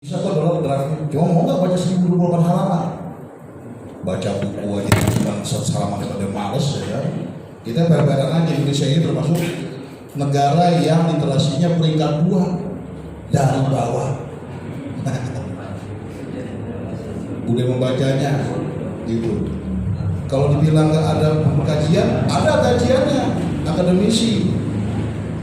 Bisa kok download draftnya. Cuma mau nggak baca 1028 halaman? Baca buku aja cuma 100 halaman itu udah males ya. Kita bareng-bareng aja. Indonesia ini termasuk negara yang literasinya peringkat 2 dari bawah. Udah membacanya gitu. Kalau dibilang nggak ada kajian, ada kajiannya, akademisi.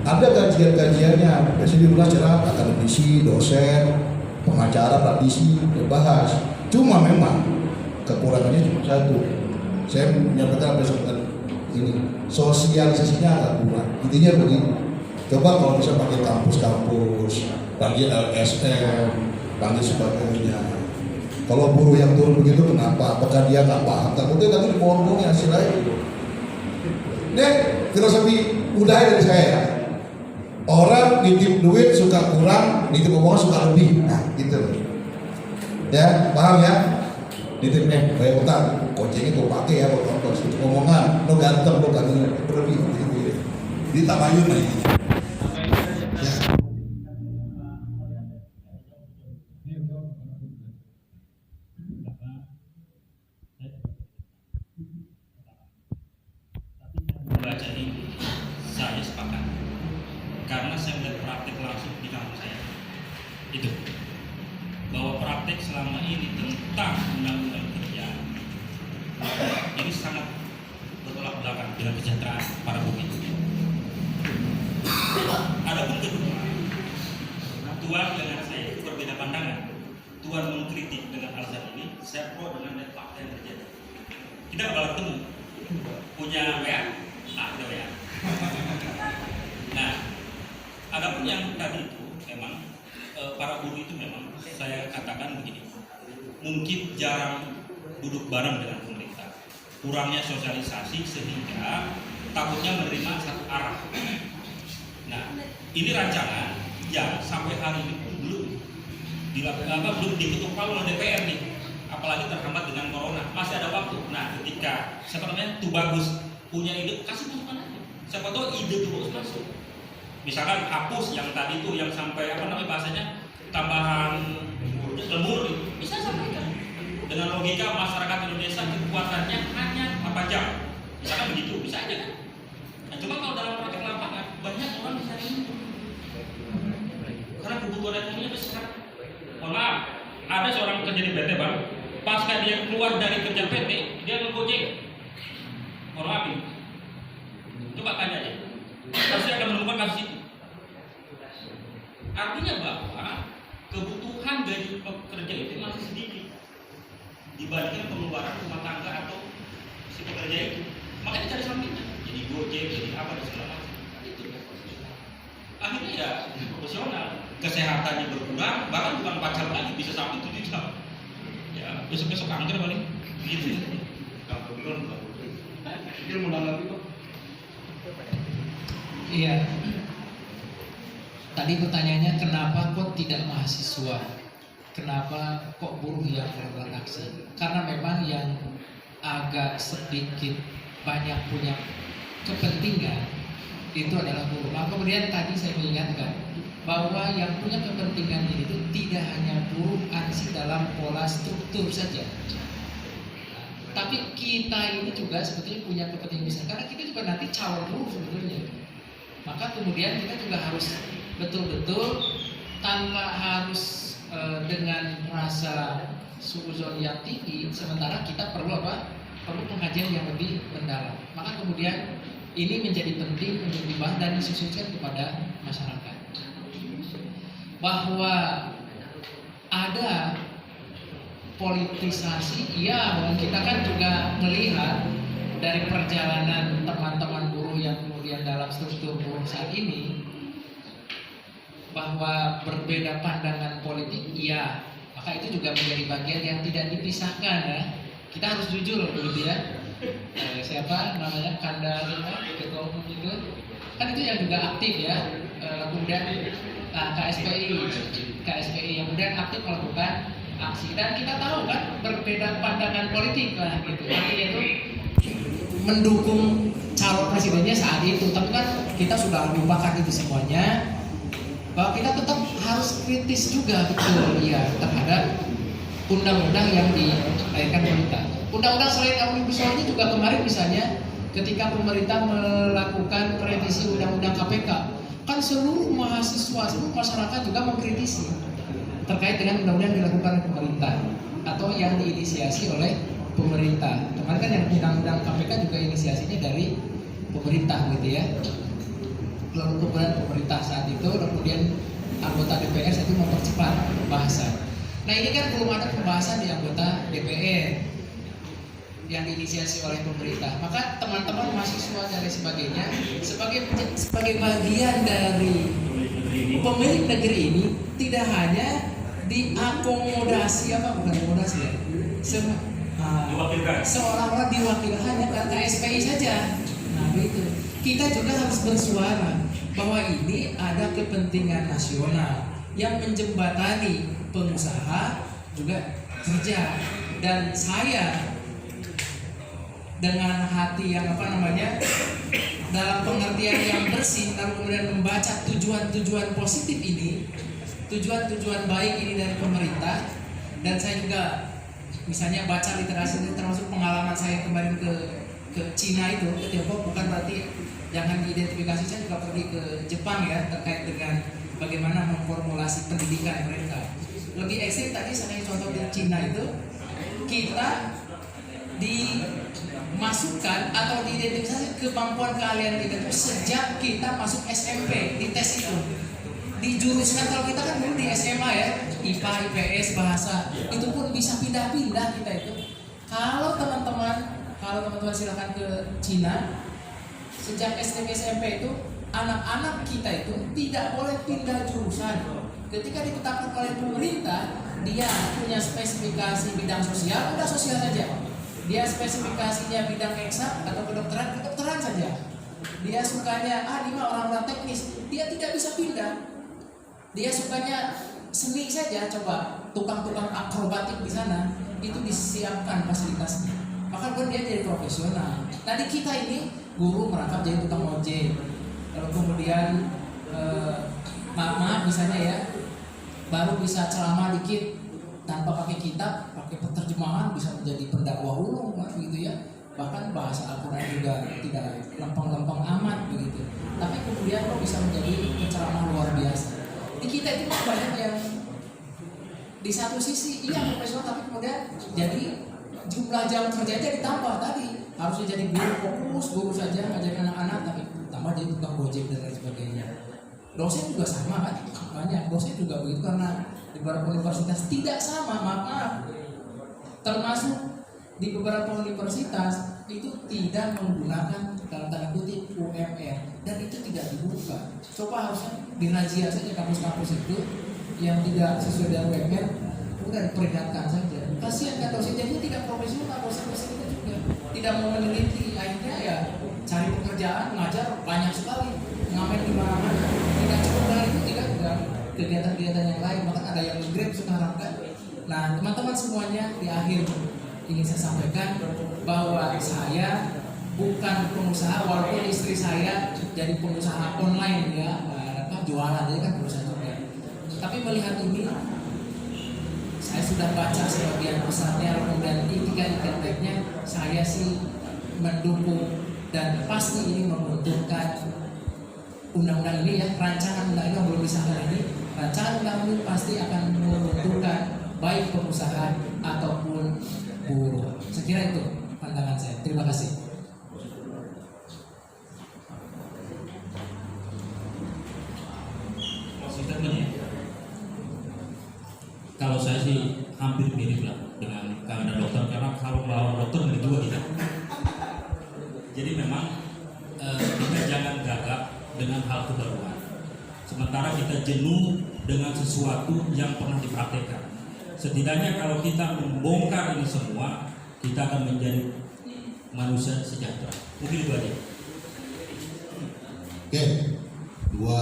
Ada kajian-kajiannya, biasanya diulas secara akademisi, dosen, pengacara, praktisi, dibahas. Cuma memang kekurangannya cuma satu. Saya menyampaikan berdasarkan ini, sosialisasinya agak kurang. Intinya begini, coba kalau bisa pakai kampus-kampus, panggil LSM, panggil sebagainya. Kalau buruh yang turun begitu kenapa? Apakah dia nggak paham? Takutnya nanti dipotong ya hasilnya. Nih, filosofi udah dari saya. Orang nitip duit suka kurang, nitip omongan suka lebih. Nah, gitu. Ya, paham ya? Nitipnya bayar utang, gojeknya gue pakai ya buat ongkos. Untuk omongan, lo ganteng, lo ganteng, berlebih. Jadi tabayun lah ini. Ya. Membaca ini saya sepakat karena saya melihat praktik langsung di kampus saya itu bahwa praktik selama ini tentang undang-undang kerja ini sangat bertolak belakang dengan kesejahteraan para buruh. Adapun kedua, Tuan dengan saya berbeda pandangan. Tuan mengkritik dengan alasan ini, saya pro dengan fakta yang terjadi. Kita bakal ketemu punya WA. Ada ya. Nah, adapun yang tadi itu memang para buruh itu memang saya katakan begini, mungkin jarang duduk bareng dengan pemerintah, kurangnya sosialisasi sehingga takutnya menerima satu arah. Nah, ini rancangan yang sampai hari ini pun belum diketuk palu oleh DPR nih, apalagi terhambat dengan corona, masih ada waktu. Nah, ketika itu bagus. Punya ide, kasih masukan aja. Siapa tahu ide itu bagus masuk. Misalkan hapus yang tadi itu yang sampai bahasanya tambahan lembur, bisa sampaikan. Dengan logika masyarakat Indonesia kekuatannya hanya 4 jam. Misalkan begitu, bisa aja kan. Nah, cuma kalau dalam praktek lapangan banyak orang bisa ini. Karena kebutuhan ekonominya besar. Mohon maaf, ada seorang kerja di PT Bang, pasca dia keluar dari kerja PT, dia ngegojek. Mohon maaf ini. Coba tanya aja. Pasti akan menemukan kasus itu. Artinya bahwa kebutuhan gaji pekerja itu masih sedikit dibandingkan pengeluaran rumah tangga atau si pekerja itu. Makanya cari sampingnya. Jadi gojek, jadi apa dan segala macam. Itu. Akhirnya ya proporsional. Kesehatannya berkurang, bahkan bukan 4 jam lagi, bisa sampai 7 jam. Ya, besok-besok kanker paling. Gitu. Dia mau nanggapi kok. Iya. Tadi pertanyaannya kenapa kok tidak mahasiswa? Kenapa kok buruh yang melakukan aksi? Karena memang yang agak sedikit banyak punya kepentingan itu adalah buruh. Nah, kemudian tadi saya mengingatkan bahwa yang punya kepentingan itu tidak hanya buruh aksi dalam pola struktur saja. Tapi kita ini juga sebetulnya punya kepentingan besar karena kita juga nanti calon buruh sebetulnya. Maka kemudian kita juga harus betul-betul tanpa harus dengan rasa suuzon yang tinggi, sementara kita perlu apa? Perlu pengkajian yang lebih mendalam. Maka kemudian ini menjadi penting untuk dibahas dan disusulkan kepada masyarakat. Bahwa ada politisasi, ya kita kan juga melihat dari perjalanan teman-teman buruh yang kemudian dalam struktur buruh saat ini bahwa berbeda pandangan politik, ya maka itu juga menjadi bagian yang tidak dipisahkan ya. Kita harus jujur begitu ya. Siapa namanya Kanda ketua umum itu kan itu yang juga aktif ya. Kemudian KSPI yang kemudian aktif melakukan aksi dan kita tahu kan berbeda pandangan politik lah gitu. Artinya itu mendukung calon presidennya saat itu, tapi kan kita sudah lupakan itu semuanya bahwa kita tetap harus kritis juga betul ya terhadap undang-undang yang dilahirkan pemerintah. Undang-undang selain Omnibus Law ini juga kemarin misalnya ketika pemerintah melakukan revisi undang-undang KPK, kan seluruh mahasiswa, seluruh masyarakat juga mengkritisi terkait dengan undang-undang yang dilakukan oleh pemerintah atau yang diinisiasi oleh pemerintah. Kemarin kan yang undang-undang KPK juga inisiasinya dari pemerintah gitu ya. Lalu kemudian pemerintah saat itu, kemudian anggota DPR saat itu mempercepat pembahasan. Nah ini kan belum ada pembahasan di anggota DPR yang diinisiasi oleh pemerintah. Maka teman-teman mahasiswa dan lain sebagainya sebagai bagian dari pemilik negeri ini tidak hanya diakomodasi bukan akomodasi ya, seolah-olah diwakilkan hanya karena KSPI saja. Nah itu kita juga harus bersuara bahwa ini ada kepentingan nasional yang menjembatani pengusaha juga kerja, dan saya dengan hati yang dalam pengertian yang bersih lalu kemudian membaca tujuan-tujuan positif ini, tujuan-tujuan baik ini dari pemerintah, dan saya juga misalnya baca literasi ini termasuk pengalaman saya kemarin ke Cina itu, ke Tiongkok, bukan berarti jangan diidentifikasi, saya juga pergi ke Jepang ya terkait dengan bagaimana memformulasi pendidikan mereka. Lebih ekstrim tadi saya contoh di Cina itu, kita dimasukkan atau diidentifikasi kemampuan kalian kita itu sejak kita masuk SMP di tes itu. Di jurusan kalau kita kan dulu di SMA ya, IPA, IPS, bahasa, itu pun bisa pindah-pindah kita itu. Kalau teman-teman silakan ke Cina, sejak SD SMP itu anak-anak kita itu tidak boleh pindah jurusan. Ketika ditetapkan oleh pemerintah, dia punya spesifikasi bidang sosial, udah sosial saja. Dia spesifikasinya bidang eksak atau kedokteran saja. Dia sukanya lima orang teknis, dia tidak bisa pindah. Dia sukanya seni saja, coba tukang-tukang akrobatik di sana itu disiapkan fasilitasnya. Maka dia jadi profesional. Tadi kita ini guru merangkap jadi tukang ojek, lalu kemudian maaf misalnya ya, baru bisa ceramah dikit tanpa pakai kitab, pakai penerjemahan bisa menjadi pendakwah ulung gitu ya. Bahkan bahasa Al-Quran juga tidak lempeng-lempeng amat begitu. Tapi kemudian kok bisa menjadi penceramah luar biasa. Di kita itu banyak yang di satu sisi iya profesional, tapi kemudian jadi jumlah jam kerjanya ditambah tadi. Harusnya jadi guru saja ngajarin anak-anak, tapi tambah jadi tukang gojek dan lain sebagainya. Dosen juga sama kan, banyak dosen juga begitu karena di beberapa universitas tidak sama, maaf. Termasuk di beberapa universitas itu tidak menggunakan dalam tanda kutip UMR, dan itu tidak dibuka. Coba harusnya dirazia saja kampus-kampus itu yang tidak sesuai dengan UMR, udah diperingatkan saja. Kasihan kan dosen, jadi tidak profesional dosen-dosen itu juga tidak mau meneliti, akhirnya ya cari pekerjaan, mengajar banyak sekali, ngamen di mana-mana. Tidak cukup dari itu, tidak juga kegiatan-kegiatan yang lain, bahkan ada yang nge-grab sekarang kan. Nah teman-teman semuanya, di akhir ingin saya sampaikan bahwa saya bukan pengusaha, walaupun istri saya jadi pengusaha online ya, jualan jadi kan perusahaan juga. Tapi melihat ini, saya sudah baca sebagian pesannya, kemudian itikat-itiknya, saya sih mendukung dan pasti ini menguntungkan undang-undang ini ya, rancangan undang-undang belum disahkan ini, rancangan undang-undang ini pasti akan menguntungkan baik pengusaha ataupun buruh. Saya kira itu pandangan saya. Terima kasih. Kalau saya sih hampir mirip lah dengan keadaan dokter, karena kalau melawan dokter dari dua kita. Jadi memang kita jangan gagap dengan hal kebaruan. Sementara kita jenuh dengan sesuatu yang pernah dipraktekkan. Setidaknya kalau kita membongkar ini semua, kita akan menjadi manusia sejahtera. Mungkin itu aja. Oke, dua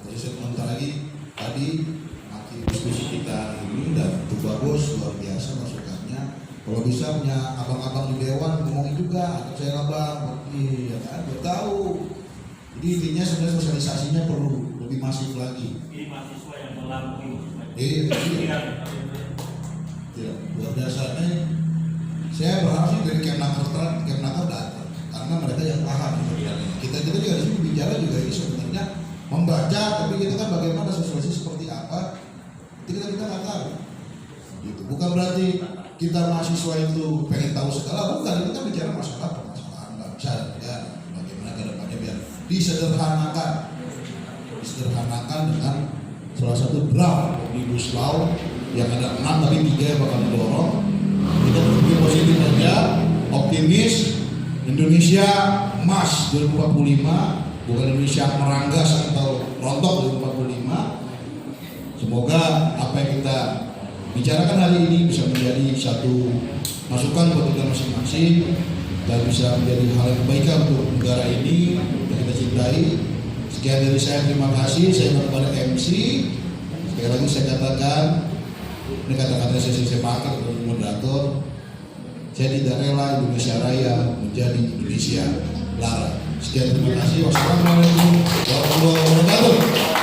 segmen lagi tadi akhir diskusi kita ini, dan itu bagus, luar biasa masukannya. Kalau bisa punya abang-abang di dewan ngomongin juga, saya abang, iya kan, tahu. Jadi intinya sebenarnya sosialisasinya perlu lebih masif lagi. Ini mahasiswa yang melampaui. Iya, luar biasa. Saya berharap sih dari Kemnaker datang, karena mereka yang paham sebenarnya. Kita juga di sini bicara juga ini sebenarnya membaca, tapi kita kan bagaimana sesuatu seperti apa, kita nggak tahu. Gitu. Bukan berarti kita mahasiswa itu pengen tahu segala, bukan. Kita bicara masalah permasalahan bangsa dan negara, bagaimana kedepannya biar disederhanakan dengan salah satu draft omnibus law yang ada 6 tapi 3 yang bakal didorong. Kita lebih positif aja, optimis. Indonesia emas 2045, bukan Indonesia meranggas atau rontok 2045. Semoga apa yang kita bicarakan hari ini bisa menjadi satu masukan buat kita masing-masing dan bisa menjadi hal yang kebaikan untuk negara ini yang kita cintai. Sekian dari saya, terima kasih. Saya kepada MC. Sekali lagi saya katakan, ini kata-kata saya pakai untuk moderator. Saya tidak rela Indonesia Raya menjadi Indonesia Lara. Sekian, terima kasih. Wassalamualaikum warahmatullahi wabarakatuh.